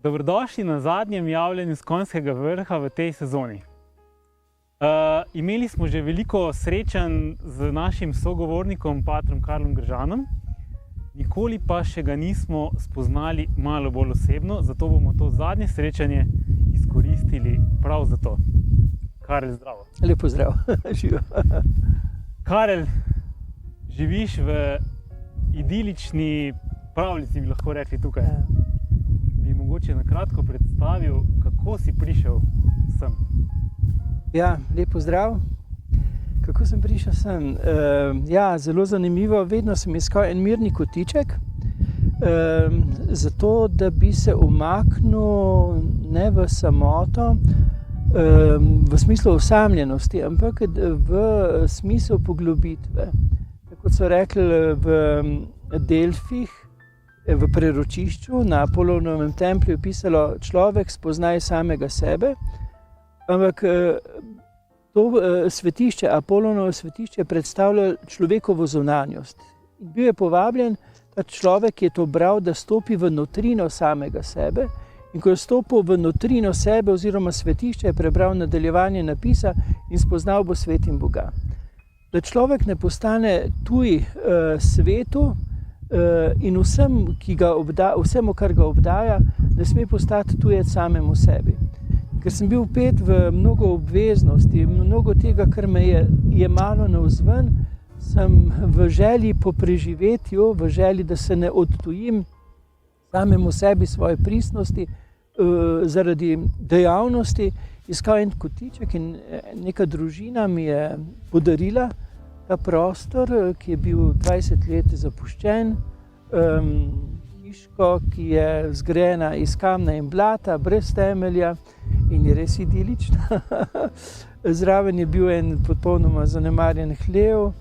Dobrodošli na zadnjem javljanju s Konjskega vrha v tej sezoni. Imeli smo že veliko srečanj z našim sogovornikom, patrom Karlom Gržanom, nikoli pa še ga nismo spoznali malo bolj osebno, zato bomo to zadnje srečanje izkoristili prav za to. Karel, zdravo. Lepo zdrav, živo. Karel, živiš v idilični pravljici, bi lahko rekli tukaj. Ja. Bi mogoče na kratko predstavil, kako si prišel sem? Ja, lepo zdrav. Kako sem prišel sem? Zelo zanimivo. Vedno sem iskal en mirni kotiček, zato da bi se umaknil ne v samoto, v smislu osamljenosti, ampak v smislu poglobitve. Tako so rekli v Delfih, v preročišču na Apolonovem templju je pisalo: človek spoznaj samega sebe, ampak to svetišče, Apolonovo svetišče, predstavlja človekovo zunanjost. Bil je povabljen, ta človek je to bral, da stopi v notrino samega sebe, in ko je stopil v notrino sebe oziroma svetišče, je prebral nadaljevanje napisa in spoznal bo svet in Boga. Da človek ne postane tuj svetu, in vsemu, kar ga obdaja, ne sme postati tujec samemu sebi. Ker sem bil vpet v mnogo obveznosti, mnogo tega, kar me je jemalo navzven, sem v želji po preživetju, v želji, da se ne odtujim samemu sebi svoje pristnosti, zaradi dejavnosti, iskal en kotiček in neka družina mi je podarila ta prostor, ki je bil 20 let zapuščen, hiško, ki je zgrajena iz kamna in blata, brez temelja in je res idilična. Zraven je bil en popolnoma zanemarjen hlev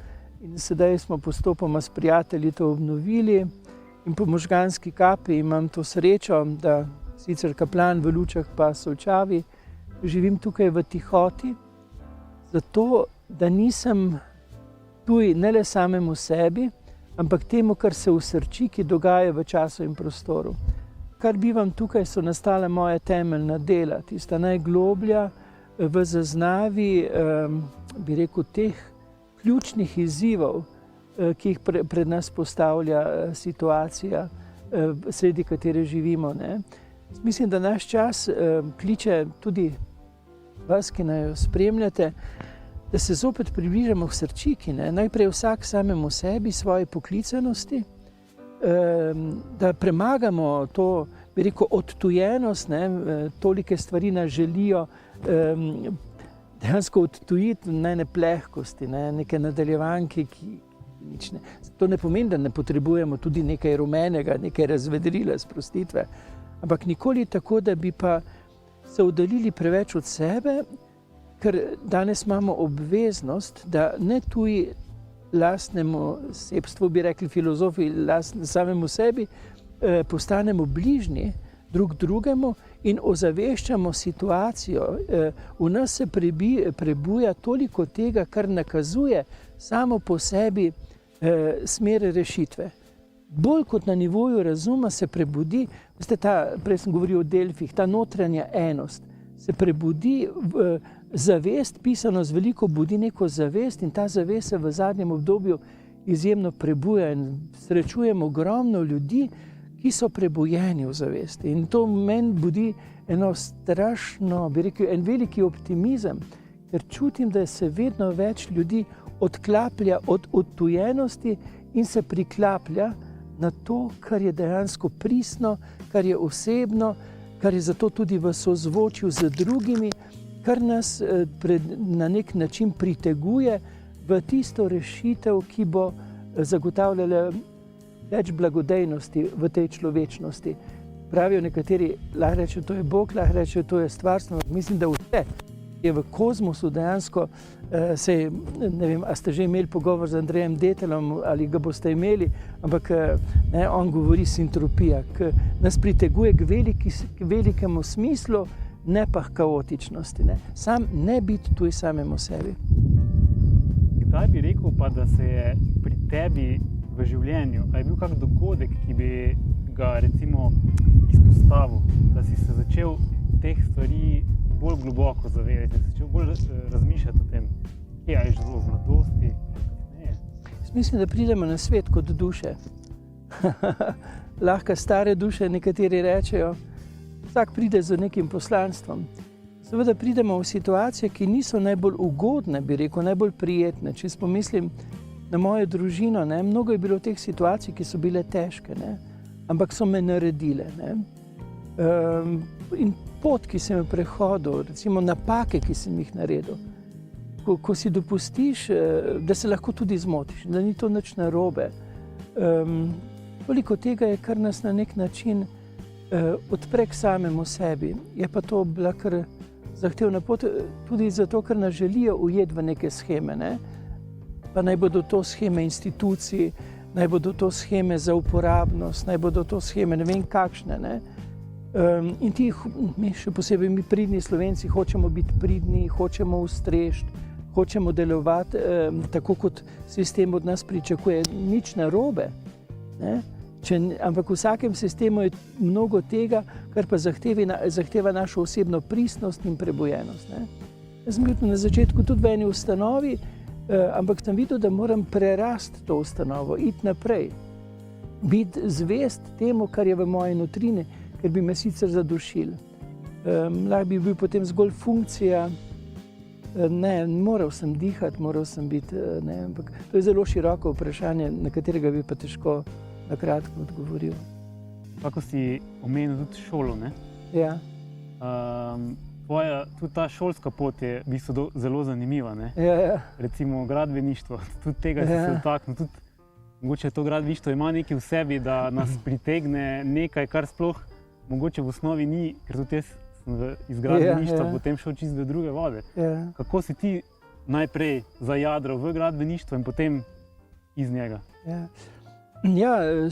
in sedaj smo postopoma s prijatelji to obnovili in po možganski kapi imam to srečo, da sicer kaplan v Lučah pa Solčavi, živim tukaj v tihoti, zato da nisem tuj ne le samemu sebi, ampak temu, kar se v srčiki dogaja v času in prostoru. Kar bivam tukaj, so nastala moja temeljna dela, tista najgloblja v zaznavi, bi rekel, teh ključnih izzivov, ki jih pred nas postavlja situacija, sredi katere živimo. Mislim, da naš čas kliče tudi vas, ki naj jo spremljate, da se zopet približamo k srčiki, najprej vsak samemu sebi, svoji poklicanosti, da premagamo to, bi rekel, odtujenost, tolike stvari nas želijo dejansko odtujiti, ne plehkosti, neke nadaljevanke, ki nič ne. To ne pomeni, da ne potrebujemo tudi nekaj rumenega, nekaj razvedrila, sprostitve, ampak nikoli tako, da bi pa se oddaljili preveč od sebe, ker danes imamo obveznost, da ne tuji lastnemu sebstvu, bi rekli filozofi, samemu sebi, postanemo bližnji drug drugemu in ozaveščamo situacijo. V nas se prebuja toliko tega, kar nakazuje samo po sebi smer rešitve. Bolj kot na nivoju razuma se prebudi, prej sem govoril o Delfih, ta notranja enost, se prebudi zavest, pisano z veliko budi neko zavest in ta zavest se v zadnjem obdobju izjemno prebuja in srečujem ogromno ljudi, ki so prebujeni v zavesti. In to meni budi eno strašno, bi rekel, en veliki optimizem, ker čutim, da se vedno več ljudi odklaplja od odtujenosti in se priklaplja na to, kar je dejansko pristno, kar je osebno, kar je zato tudi v sozvočju z drugimi, kar nas na nek način priteguje v tisto rešitev, ki bo zagotavljala več blagodejnosti v tej človečnosti. Pravijo nekateri, lahko rečejo, to je Bog, lahko rečejo, to je stvarstvo. Mislim, da vse je v kozmosu dejansko, ne vem, a ste že imeli pogovor z Andrejem Detelom ali ga boste imeli, ampak on govori sintropija, ki nas priteguje k velikemu smislu, ne pa k kaotičnosti. Sam ne biti tuj samemu sebi. Kdaj bi rekel pa, da se je pri tebi v življenju, a je bil kak dogodek, ki bi ga recimo izpostavil, da si bolj globoko zavedati, začel bolj razmišljati o tem, kje je zelo v mladosti, kasneje. Mislim, da pridemo na svet kot duše. Lahko stare duše, nekateri rečejo, vsak pride z nekim poslanstvom. Seveda pridemo v situacije, ki niso najbolj ugodne, bi rekel, najbolj prijetne. Če pomislim na mojo družino, ne, mnogo je bilo teh situacij, ki so bile težke, ne, ampak so me naredile. Ne. In pot, ki sem jo prehodil, recimo napake, ki sem jih naredil, ko si dopustiš, da se lahko tudi zmotiš, da ni to nič narobe. Toliko tega je, kar nas na nek način odpre k samemu sebi. Je pa to bila kar zahtevna pot, tudi zato, ker nas želijo ujeti v neke sheme. Ne? Pa naj bodo to sheme institucij, naj bodo to sheme za uporabnost, naj bodo to sheme ne vem kakšne. Ne? In ti, še posebej mi pridni Slovenci, hočemo biti pridni, hočemo ustrežiti, hočemo delovati tako, kot sistem od nas pričakuje. Nič narobe. Ne? Ampak v vsakem sistemu je mnogo tega, kar pa zahteva našo osebno pristnost in prebojenost. Ne? Jaz sem bil na začetku tudi v eni ustanovi, ampak sem videl, da moram prerasti to ustanovo, iti naprej, biti zvest temu, kar je v moji notrini, ker bi me sicer zadušil. Lahko bi bil potem zgolj funkcija, ne, moral sem dihati, moral sem biti, ne, ampak to je zelo široko vprašanje, na katerega bi pa težko na kratko odgovoril. Kako si omenil tudi šolo, ne? Ja. Tvoja, tudi ta šolska pot je v bistvu zelo zanimiva, ne? Ja. Recimo gradbeništvo, tudi tega si se dotaknil, tudi mogoče to gradbeništvo ima nekaj v sebi, da nas pritegne nekaj, kar sploh mogoče v osnovi ni, ker tudi jaz sem iz gradbeništva potem šel čisto do druge vode. Kako si ti najprej zajadral v gradbeništvo in potem iz njega?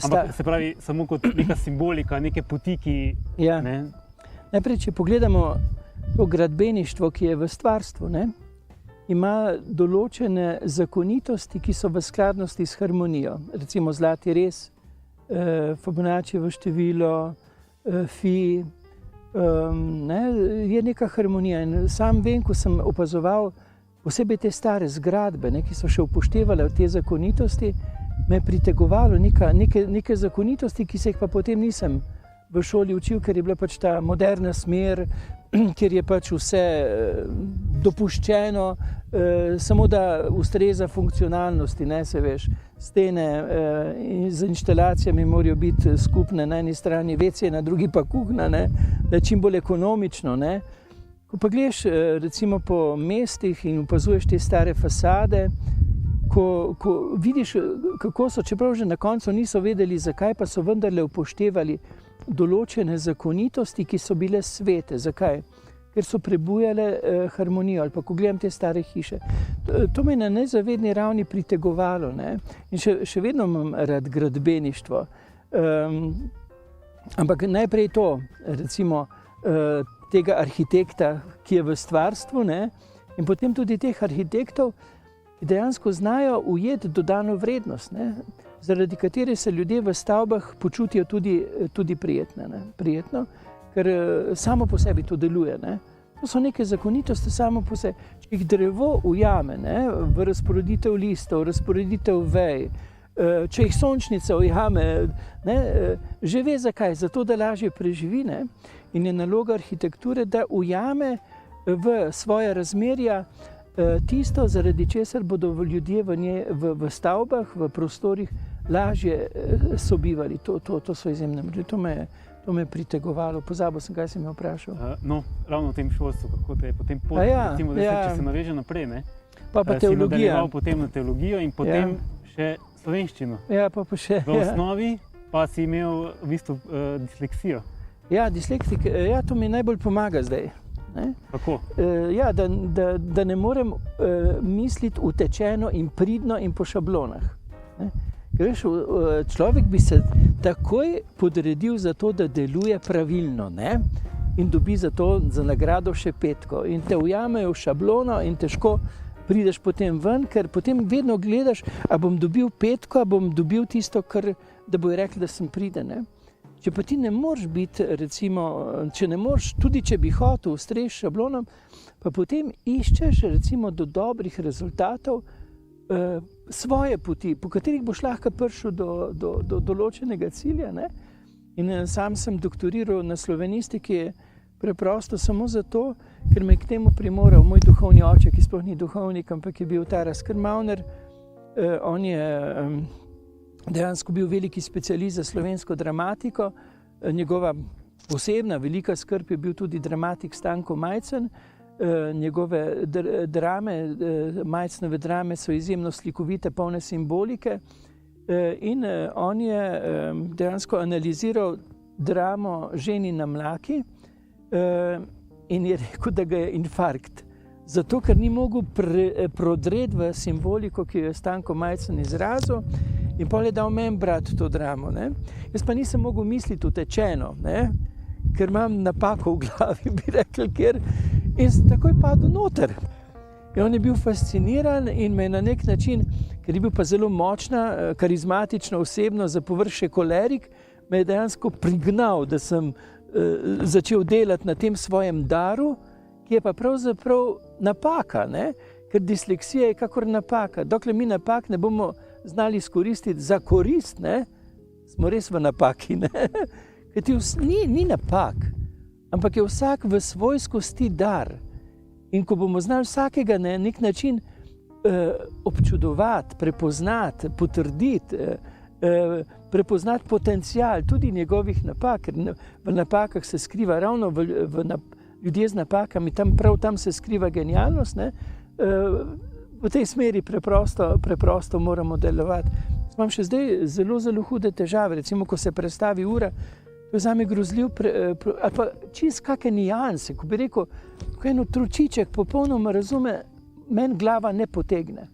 Ampak se pravi, samo kot neka simbolika, neke poti, ki... Ne? Najprej, če pogledamo to gradbeništvo, ki je v stvarstvu, ne, ima določene zakonitosti, ki so v skladnosti s harmonijo. Recimo zlati rez, Fibonaccijevo število, Fi, je neka harmonija. In sam vem, ko sem opazoval posebej te stare zgradbe, ne, ki so še upoštevale te zakonitosti, me je pritegovalo neke zakonitosti, ki se jih pa potem nisem v šoli učil, ker je bila pač ta moderna smer, ker je pač vse dopuščeno, samo da ustreza funkcionalnosti, ne, se veš, stene z inštalacijami morajo biti skupne, na eni strani WC, na drugi pa kuhna, ne, da je čim bolj ekonomično. Ne. Ko pa gledaš recimo po mestih in opazuješ te stare fasade, ko vidiš, kako so, čeprav že na koncu niso vedeli, zakaj, pa so vendarle upoštevali določene zakonitosti, ki so bile svete. Zakaj? Ker so prebujale harmonijo. Ali pa ko gledam te stare hiše. To me je na nezavedni ravni pritegovalo. Ne? In še vedno imam rad gradbeništvo. Ampak najprej to, recimo, tega arhitekta, ki je v stvarstvu, ne? In potem tudi teh arhitektov, ki dejansko znajo ujeti dodano vrednost, ne? Zaradi katere se ljudje v stavbah počutijo tudi prijetno, ker samo po sebi to deluje. Ne? To so neke zakonitosti samo po sebi. Če jih drevo ujame, ne? V razporeditev listov, razporeditev vej, če jih sončnica ujame, ne? Že ve zakaj, zato da lažje preživi. Ne? In je naloga arhitekture, da ujame v svoja razmerja tisto, zaradi česar bodo ljudje v stavbah, v prostorih lažje sobivali. To so izjemne mreže. To me je pritegovalo. Pozabil sem, kaj sem me vprašal. No, ravno v tem šolstvu, kako te je potem pot, recimo, če se naveže naprej, ne? Pa teologija. Si nadaljeval potem na teologijo in potem še slovenščino. Ja, pa še. V osnovi pa si imel v bistvu disleksijo. Ja, dislektik, to mi najbolj pomaga zdaj. Ne? Kako? Da ne morem misliti utečeno in pridno in po šablonah. Ne? Veš, človek bi se takoj podredil za to, da deluje pravilno, ne? In dobi za nagrado še 5. In te ujamejo v šablono in težko prideš potem ven, ker potem vedno gledaš, a bom dobil 5, a bom dobil tisto, da bojo rekli, da sem priden. Ne? Če pa ti ne moreš biti, recimo, če ne moreš, tudi če bi hotel ustreči šablonom, pa potem iščeš recimo do dobrih rezultatov svoje poti, po katerih boš lahko prišel do določenega cilja. Ne? In sam sem doktoriral na slovenistiki preprosto samo zato, ker me je k temu primoral moj duhovni oče, ki sploh ni duhovnik, ampak je bil Taras Krmavner. On je dejansko bil veliki specialist za slovensko dramatiko. Njegova posebna velika skrb je bil tudi dramatik Stanko Majcen. Njegove drame, Majcnove drame so izjemno slikovite, polne simbolike. In on je dejansko analiziral dramo Ženina mlaki in je rekel, da ga je infarkt. Zato, ker ni mogel prodreti v simboliko, ki jo je Stanko Majcen izrazil, in potem je dal meni brati to dramo. Ne? Jaz pa nisem mogel misliti utečeno, ne? Ker imam napako v glavi, bi rekel, in sem takoj padel noter. In on je bil fasciniran in me je na nek način, ker je bil pa zelo močna, karizmatična osebnost, za povrh še kolerik, me je dejansko prignal, da sem začel delati na tem svojem daru, ki je pa pravzaprav napaka, ne? Ker disleksija je kakor napaka. Dokler mi napak ne bomo znali izkoristiti za korist, ne? Smo res v napaki. Ne? Ni napak, ampak je vsak v svojskosti dar. In ko bomo znali vsakega na nek način občudovati, prepoznati, potrditi, prepoznati potencial tudi njegovih napak, ker v napakah se skriva ravno ljudje z napakami, prav tam se skriva genialnost, ne? V tej smeri preprosto moramo delovati. Imam še zdaj zelo, zelo hude težave, recimo, ko se prestavi ura, to je zame grozljiv, ali pa čist kakšne nijanse, ko bi rekel, ko eno tručiček popolnoma razume, meni glava ne potegne.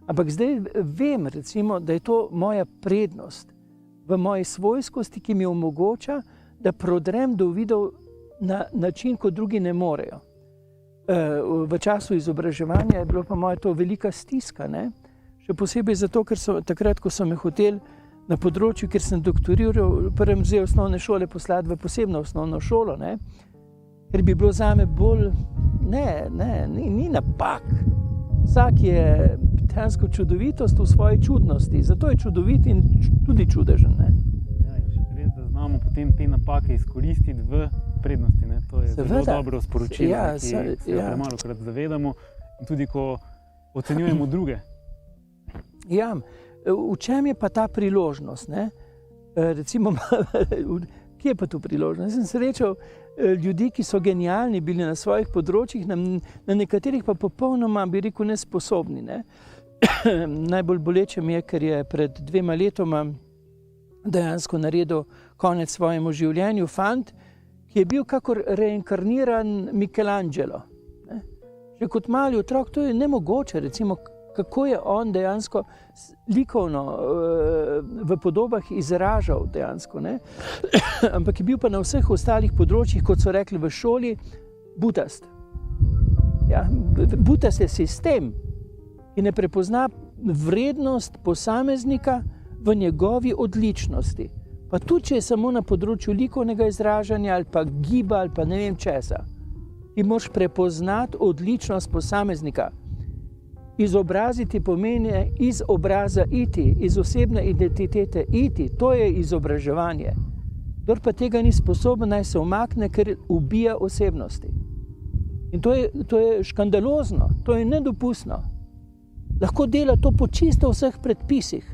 Ampak zdaj vem, recimo, da je to moja prednost v moji svojskosti, ki mi omogoča, da prodrem do vidov na način, kot drugi ne morejo. V času izobraževanja je bilo pa moja to velika stiska, ne? Še posebej zato, ker so takrat, ko so me hoteli na področju, kjer sem doktoriral, prvem vzel osnovne šole poslati v posebno osnovno šolo, ne? Ker bi bilo zame bolj, ni napak. Vsak je dejansko čudovitost v svoji čudnosti, zato je čudovit in tudi čudežen. Ne? Res, da znamo potem te napake izkoristiti v prednosti. Ne? To je zelo dobro sporočilo, ki se premalokrat zavedamo in tudi ko ocenjujemo druge. Ja, v čem je pa ta priložnost? Ne? Recimo, kje je pa tu priložnost? Jaz sem srečal ljudi, ki so genialni bili na svojih področjih, na nekaterih pa popolnoma, bi rekel, nesposobni. Ne? Najbolj boleče mi je, ker je pred 2 letoma dejansko naredil konec svojemu življenju fant, ki je bil kakor reinkarniran Michelangelo. Ne? Že kot mali otrok, to je nemogoče, recimo, kako je on dejansko likovno v podobah izražal dejansko. Ne? Ampak je bil pa na vseh ostalih področjih, kot so rekli v šoli, butast. Ja, butast je sistem, ki ne prepozna vrednost posameznika v njegovi odličnosti. Pa tudi, če je samo na področju likovnega izražanja ali pa giba ali pa ne vem česa. Ti moraš prepoznati odličnost posameznika. Izobraziti pomeni iz obraza iti, iz osebne identitete iti. To je izobraževanje. Kdor pa tega ni sposoben, naj se umakne, ker ubija osebnosti. In to je škandalozno, to je nedopustno. Lahko dela to po čisto vseh predpisih.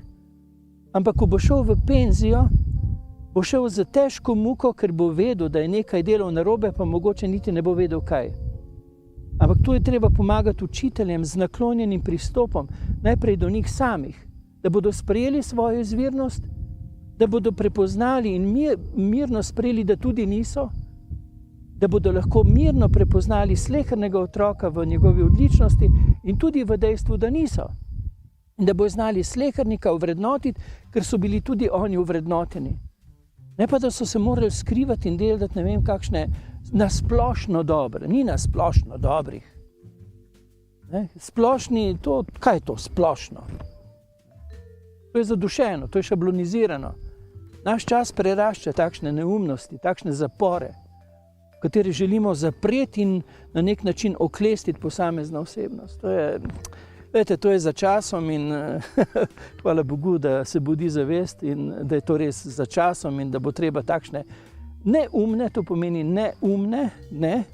Ampak ko bo šel v penzijo, bo šel za težko muko, ker bo vedel, da je nekaj delal narobe, pa mogoče niti ne bo vedel kaj. Ampak tu je treba pomagati učiteljem z naklonjenim pristopom, najprej do njih samih, da bodo sprejeli svojo izvirnost, da bodo prepoznali in mirno sprejeli, da tudi niso, da bodo lahko mirno prepoznali slehernega otroka v njegovi odličnosti in tudi v dejstvu, da niso. In da bodo znali slehernika ovrednotiti, ker so bili tudi oni ovrednoteni. Ne pa, da so se morali skrivati in delati ne vem kakšne nasplošno dobre. Ni nasplošno dobrih. Ne? Splošni, kaj je to splošno? To je zadušeno, to je šablonizirano. Naš čas prerašča takšne neumnosti, takšne zapore, v katere želimo zapreti in na nek način oklestiti posamezno osebnost. To je za časom in hvala Bogu, da se budi zavest in da je to res za časom in da bo treba takšne neumne, to pomeni neumne, ne,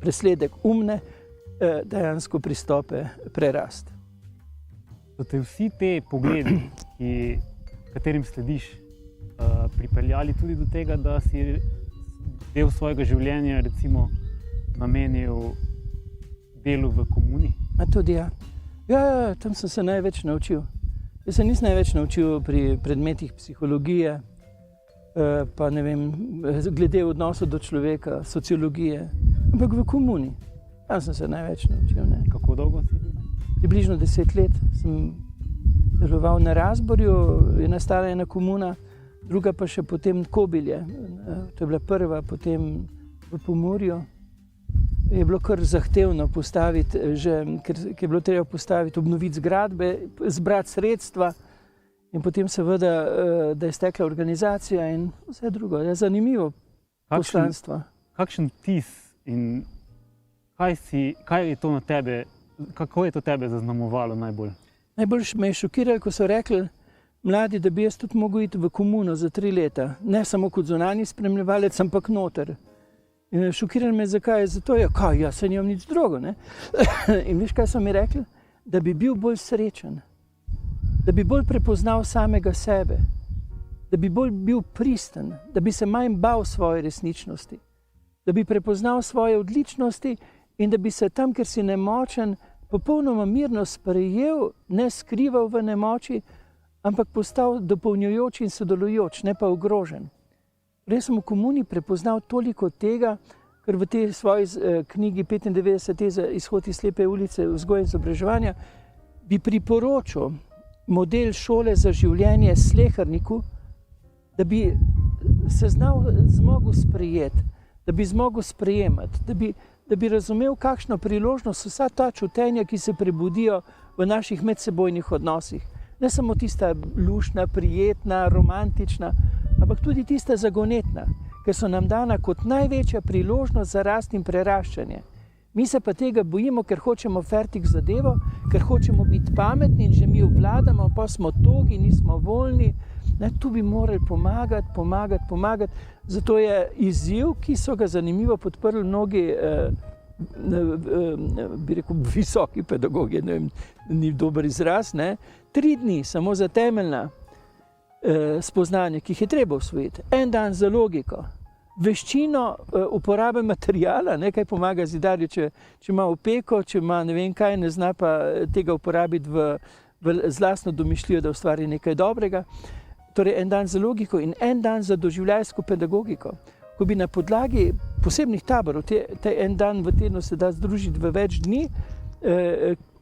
presledek umne, dejansko pristope prerast. So te vsi te pogledi, katerim slediš, pripeljali tudi do tega, da si del svojega življenja recimo namenil delu v komuni? A tudi ja. Ja, tam sem se največ naučil. Jaz se nisem največ naučil pri predmetih psihologije, pa ne vem, glede odnosov do človeka, sociologije, ampak v komuni. Tam sem se največ naučil. Ne. Kako dolgo si bil? Približno 10 let sem deloval na Razborju, je nastala ena komuna, druga pa še potem Kobilje. To je bila prva, potem v Pomurju. Je bilo kar zahtevno postaviti, ker je bilo treba postaviti, obnoviti zgradbe, zbrati sredstva in potem seveda, da je stekla organizacija in vse drugo. Je zanimivo poslanstvo. Kakšen vtis in kaj je to na tebe, kako je to tebe zaznamovalo najbolj? Najbolj me je šokiralo, ko so rekli mladi, da bi jaz tudi mogel iti v komuno za 3 leta. Ne samo kot zunanji spremljevalec, ampak noter. In šokiralo me, zakaj? Zato je, jaz se nimam nič drugo. Ne? In veš, kaj so mi rekli? Da bi bil bolj srečen, da bi bolj prepoznal samega sebe, da bi bolj bil pristen, da bi se manj bal svoje resničnosti, da bi prepoznal svoje odličnosti in da bi se tam, ker si nemočen, popolnoma mirno sprejel, ne skrival v nemoči, ampak postal dopolnjujoč in sodelujoč, ne pa ogrožen. Res sem v komuni prepoznal toliko tega, ker v tej svoji knjigi 95 teza Izhod iz slepe ulice, vzgoje in izobraževanja, bi priporočil model šole za življenje sleherniku, da bi se zmogel sprejeti, da bi zmogel sprejemati, da bi razumel, kakšno priložnost vsa ta čutenja, ki se prebudijo v naših medsebojnih odnosih. Ne samo tista luštna, prijetna, romantična, ampak tudi tista zagonetna, ker so nam dana kot največja priložnost za rast in preraščanje. Mi se pa tega bojimo, ker hočemo fertik zadevo, ker hočemo biti pametni in že mi obvladamo, pa smo togi, nismo voljni. Ne, tu bi morali pomagati. Zato je izziv, ki so ga zanimivo podprli mnogi, bi rekel, visoki pedagogi, ne vem, ni dober izraz, ne, 3 dni samo za temeljna spoznanja, ki jih je treba usvojiti. En dan za logiko, veščino uporabe materijala, nekaj pomaga zidarju, če ima opeko, če ima ne vem kaj, ne zna pa tega uporabiti z lastno domišljijo, da ustvari nekaj dobrega. Torej en dan za logiko in en dan za doživljajsko pedagogiko. Ko bi na podlagi posebnih taborov, en dan v tednu se da združiti v več dni,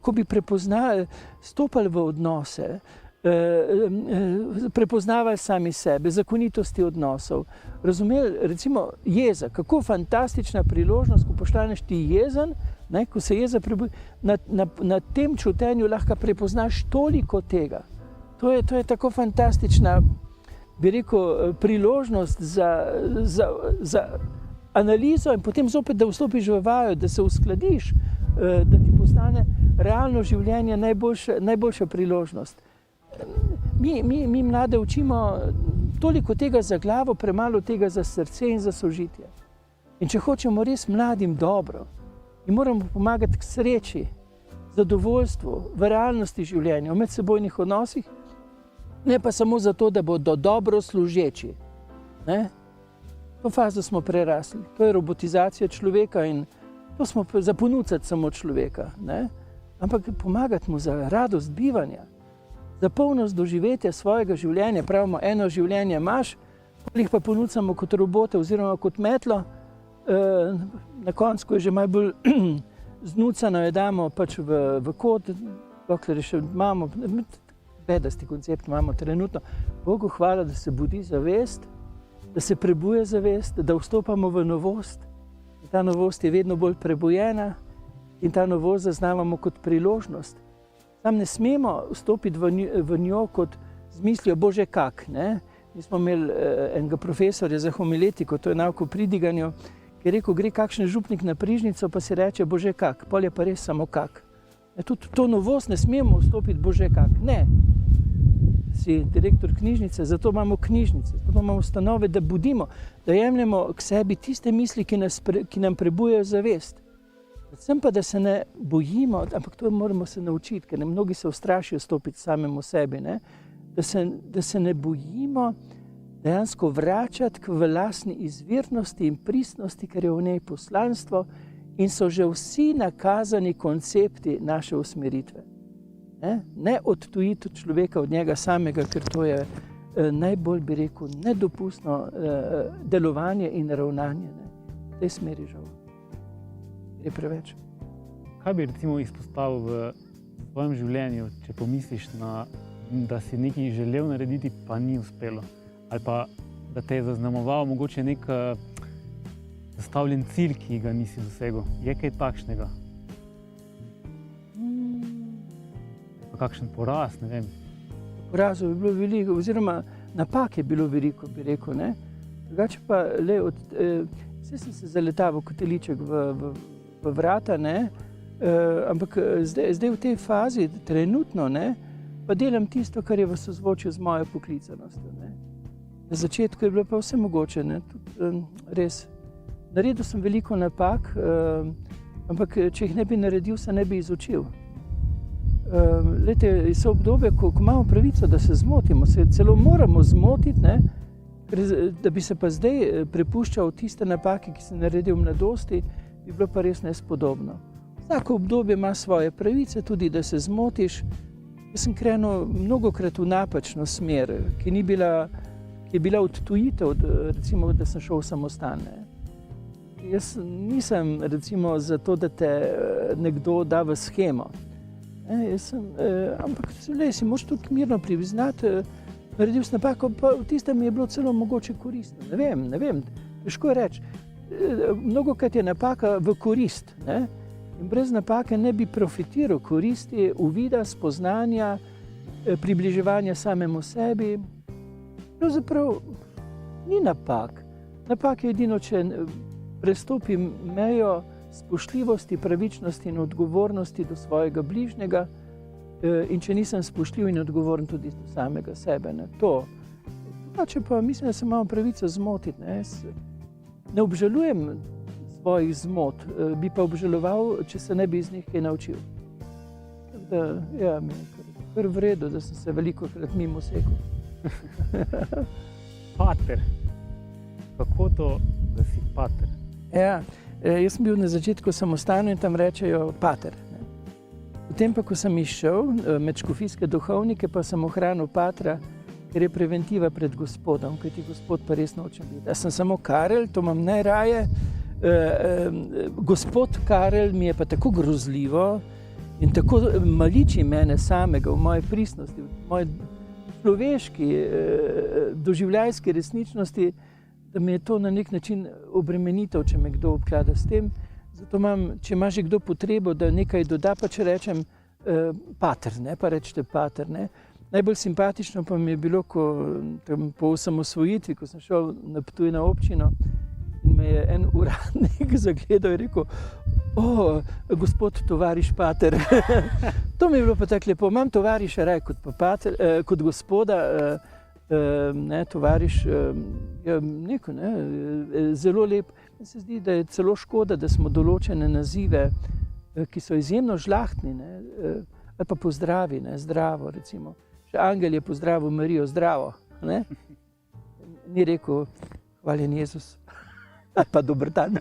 ko bi prepoznali, stopali v odnose, prepoznavali sami sebe, zakonitosti odnosov, razumeli, recimo jeza, kako fantastična priložnost, ko postaneš ti jezen, ne, ko se jeza prebudi, na tem čutenju lahko prepoznaš toliko tega. To je tako fantastična, bi rekel, priložnost za analizo in potem zopet, da vstopiš v vajo, da se uskladiš, da ti postane realno življenje najboljša priložnost. Mi mlade učimo toliko tega za glavo, premalo tega za srce in za sožitje. In če hočemo res mladim dobro, jim moramo pomagati k sreči, zadovoljstvu, v realnosti življenja, v medsebojnih odnosih, ne pa samo zato, da bodo dobro služeči. Ne? To fazo smo prerasli. To je robotizacija človeka in to smo za ponuditi samo človeka. Ne? Ampak pomagati mu za radost bivanja, za polnost doživetja svojega življenja. Pravimo, eno življenje imaš, jih pa ponudimo kot robote oziroma kot metlo. Na koncu, ko je že malo bolj znucano, jo damo pač v kot, dokler še imamo, bedasti koncept imamo trenutno. Bogu hvala, da se budi zavest, da se prebuje zavest, da vstopamo v novost. Ta novost je vedno bolj prebujena in ta novost zaznavamo kot priložnost. Tam ne smemo vstopiti v njo kot z mislijo, bože kak, ne? Mi smo imeli enega profesorja za homiletiko, to je nauko o pridiganju, ki je rekel, gre kakšen župnik na prižnico, pa si reče, bože kak, pol je pa res samo kak. Tudi to novost ne smemo vstopiti, bože kak. Ne. Si direktor knjižnice, zato imamo knjižnice, zato imamo ustanove, da budimo, da jemljemo k sebi tiste misli, ki nam prebujajo zavest. Predvsem pa, da se ne bojimo, ampak to moramo se naučiti, ker mnogi se ustrašijo stopiti samemu sebi, ne? Da se ne bojimo dejansko vračati k lastni izvirnosti in pristnosti, ker je v njej poslanstvo in so že vsi nakazani koncepti naše usmeritve. Ne odtujiti človeka od njega samega, ker to je najbolj, bi rekel, nedopustno delovanje in ravnanje. Ne? V tej smeri žal. Je preveč. Kaj bi recimo izpostavil v svojem življenju, če pomisliš, da si nekaj želel narediti, pa ni uspelo? Ali pa da te je zaznamoval mogoče nek zastavljen cilj, ki ga nisi dosegel? Je kaj takšnega? Kakšen poraz, ne vem. Porazov je bilo veliko, oziroma napak je bilo veliko, bi rekel. Ne? Drugače pa vse sem se zaletaval kot teliček v vrata, ne? Ampak zdaj v tej fazi, trenutno, ne? Pa delam tisto, kar je v sozvočju z mojo poklicanostjo. Ne? Na začetku je bilo pa vse mogoče, ne? Tudi, res. Naredil sem veliko napak, ampak če jih ne bi naredil, se ne bi izučil. So obdobje, ko imamo pravico, da se zmotimo, se celo moramo zmotiti, ne? Da bi se pa zdaj prepuščal tiste napake, ki sem naredil v mladosti, bi bilo pa res nespodobno. Vsako obdobje ima svoje pravice, tudi da se zmotiš. Jaz sem krenil mnogokrat v napačno smer, ki je bila odtujitev, recimo, da sem šel v samostan. Jaz nisem recimo za to, da te nekdo da v shemo. Ampak si moraš tudi mirno priznati, naredil sem napako, pa v tistem mi je bilo celo mogoče koristno. Ne vem, težko je reči. Mnogokrat je napaka v korist, ne? In brez napake ne bi profitiral koristi, uvida, spoznanja, približevanja samemu sebi. Pravzaprav ni napak. Napak je edino, če prestopim mejo spoštljivosti, pravičnosti in odgovornosti do svojega bližnjega in če nisem spoštljiv in odgovoren tudi do samega sebe. Ne? To. Če pa mislim, da se imamo pravico zmotiti. Ne obžalujem svojih zmot, bi pa obžaloval, če se ne bi iz njih kaj naučil. Mi je kar v redu, da sem se velikokrat mimo sekal. Pater. Kako to, da si pater? Jaz sem bil na začetku samostanu in tam rečejo pater. Ne. Potem pa, ko sem išel med škofijske duhovnike, pa sem ohranil patra, ker je preventiva pred gospodom, kajti gospod pa res nočem biti. Jaz sem samo Karel, to imam najraje. Gospod Karel mi je pa tako grozljivo in tako maliči mene samega v moje pristnosti, v moje človeški, doživljajski resničnosti, da mi je to na nek način obremenitev, če me kdo obklada s tem. Zato če ima že kdo potrebo, da nekaj doda, pa če rečem pater, ne, pa rečete pater. Ne. Najbolj simpatično pa mi je bilo, po osamosvojitvi, ko sem šel na Ptuj na občino in me je en uradnik zagledal in rekel, gospod tovariš pater. To mi je bilo pa tako lepo. Imam tovariša raje kot gospoda, tovariš, zelo lep. Meni se zdi, da je celo škoda, da smo določene nazive, ki so izjemno žlahtni, ali pa pozdravi, zdravo recimo. Še angel je pozdravil Marijo, zdravo. Ne? Ni rekel, hvaljen Jezus, ali pa dober dan.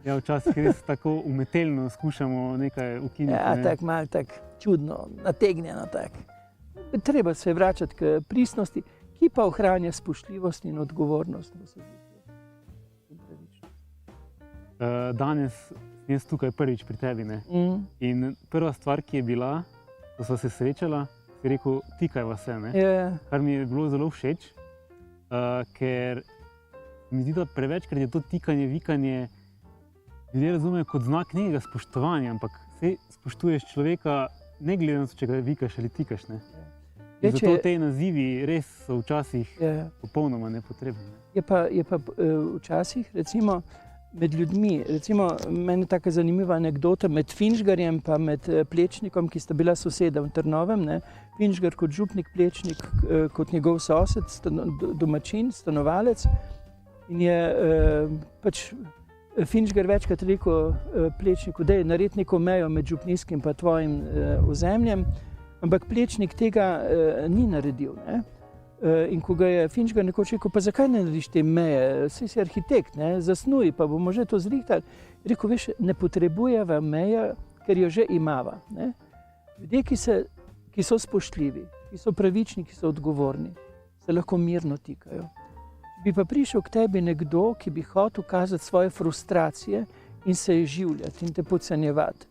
Včasih res tako umetelno skušamo nekaj ukiniti. Tako malo tako čudno, nategnjeno tako. Treba se vračati k pristnosti, ki pa ohranja spoštljivost in odgovornost. Danes sem jaz tukaj prvič pri tebi. In prva stvar, ki je bila, ko sva se srečala, si rekel, tikajva se. Kar mi je bilo zelo všeč, ker mi zdi, da prevečkrat je to tikanje, vikanje, ljudje razumejo kot znak nekega spoštovanja, ampak spoštuješ človeka, ne glede na to, če ga vikaš ali tikaš. In zato te nazivi res so včasih popolnoma nepotrebni. Je pa včasih, recimo, med ljudmi, recimo, meni je taka zanimiva anekdota med Finžgarjem pa med Plečnikom, ki sta bila soseda v Trnovem, ne. Finžgar kot župnik, Plečnik kot njegov sosed, domačin, stanovalec. In je pač Finžgar večkrat rekel Plečniku, daj naredi neko mejo med župnijskim pa tvojim ozemljem, ampak Plečnik tega ni naredil, ne. In ko ga je Finžgar nekoč rekel, pa zakaj ne narediš te meje, saj si arhitekt, ne, zasnuj, pa bomo že to zrihtali. Rekel, veš, ne potrebujeva meja, ker jo že imava, ne. Ljudje, ki so spoštljivi, ki so pravični, ki so odgovorni, se lahko mirno tikajo. Bi pa prišel k tebi nekdo, ki bi hotel kazati svoje frustracije in se izživljati in te podcenjevati.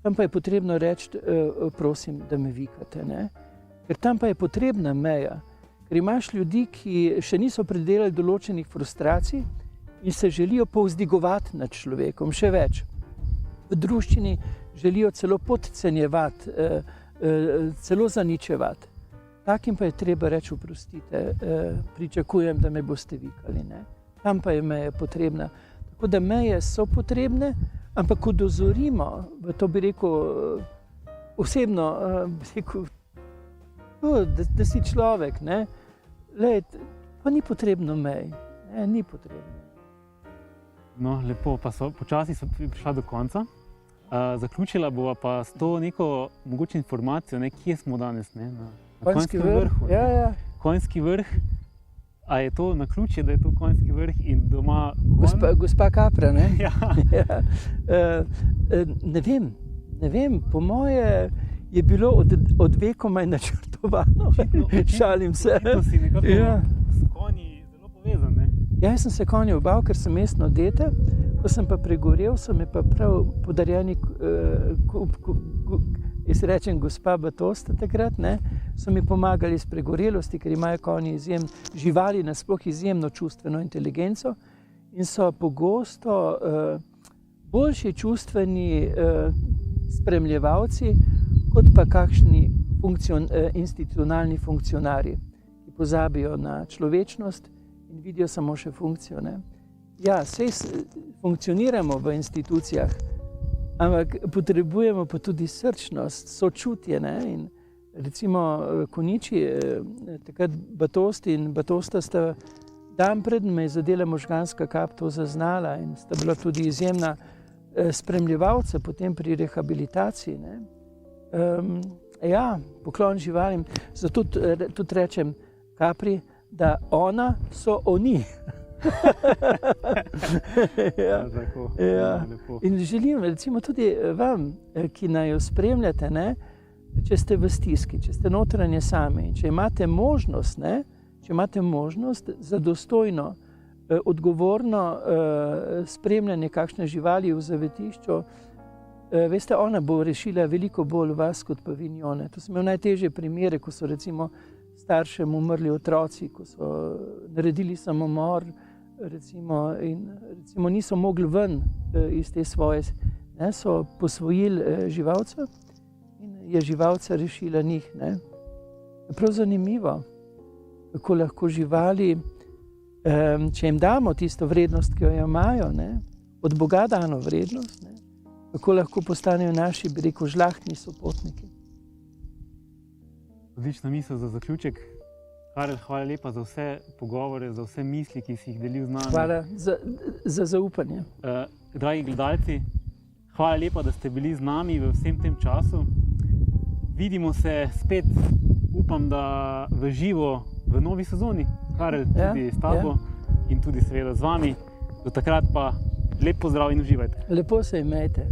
Tam pa je potrebno reči, prosim, da me vikate, ne. Ker tam pa je potrebna meja. Ker imaš ljudi, ki še niso predelali določenih frustracij in se želijo povzdigovati nad človekom, še več. V druščini želijo celo podcenjevati, celo zaničevati. Takim pa je treba reči, oprostite, pričakujem, da me boste vikali, ne. Tam pa je meja potrebna. Tako da meje so potrebne, ampak ko dozorimo, to bi rekel osebno, da si človek, ne? Lej, pa ni potrebno mej, ne? Ni potrebno. No, lepo, pa počasi so prišla do konca. Zaključila bova pa s to neko mogoče informacijo, ne, kje smo danes, ne? Na Konjskem vrhu. Ja. Konjski vrh, a je to naključje, da je to Konjski vrh in doma Gospa Kapra, ne? Ja. Ja. Ne vem, po moje je bilo od vekomaj načrtovano. Šalim se. Očitno si nekako s konji zelo povezan, ne? Ja, jaz sem se konjev bal, ker sem mestno dete. Ko sem pa pregorel, so mi pa prav podarjeni, jaz rečem gospa Batosta takrat, ne, so mi pomagali s pregorelosti, ker imajo konji živali nasploh izjemno čustveno inteligenco in so pogosto boljši čustveni spremljevalci, kot pa kakšni institucionalni funkcionarji, ki pozabijo na človečnost in vidijo samo še funkcijo, ne. Ja, saj funkcioniramo v institucijah, ampak potrebujemo pa tudi srčnost, sočutje, ne. In recimo Konjiči, takrat Batosti in Batosta sta dan pred me je zadela možganska kap to zaznala in sta bila tudi izjemna spremljevalca potem pri rehabilitaciji, ne. Ja, poklon živalim, zato tudi rečem Kapri, da ona so oni. Ja. Ja. In želim recimo tudi vam, ki naj jo spremljate, ne, če ste v stiski, če ste notranje sami in če imate možnost, ne, za dostojno, odgovorno spremljanje kakšne živali v zavetišču, veste, ona bo rešila veliko bolj vas, kot pa vi njo, ne. To sem imel najtežje primere, ko so recimo staršem umrli otroci, ko so naredili samomor, recimo niso mogli ven iz te svoje, ne, so posvojili živalca in je živalca rešila njih, ne. Prav zanimivo, kako lahko živali, če jim damo tisto vrednost, ki jo imajo, ne, od Boga dano vrednost, ne, kako lahko postanejo naši, bi rekel, žlahtni sopotniki. Odlična misel za zaključek. Karel, hvala lepa za vse pogovore, za vse misli, ki si jih delil z nami. Hvala za zaupanje. Dragi gledalci, hvala lepa, da ste bili z nami v vsem tem času. Vidimo se spet, upam, da v živo v novi sezoni. Karel, tudi s tabo in tudi seveda z vami. Do takrat pa lep pozdrav in uživajte. Lepo se imejte.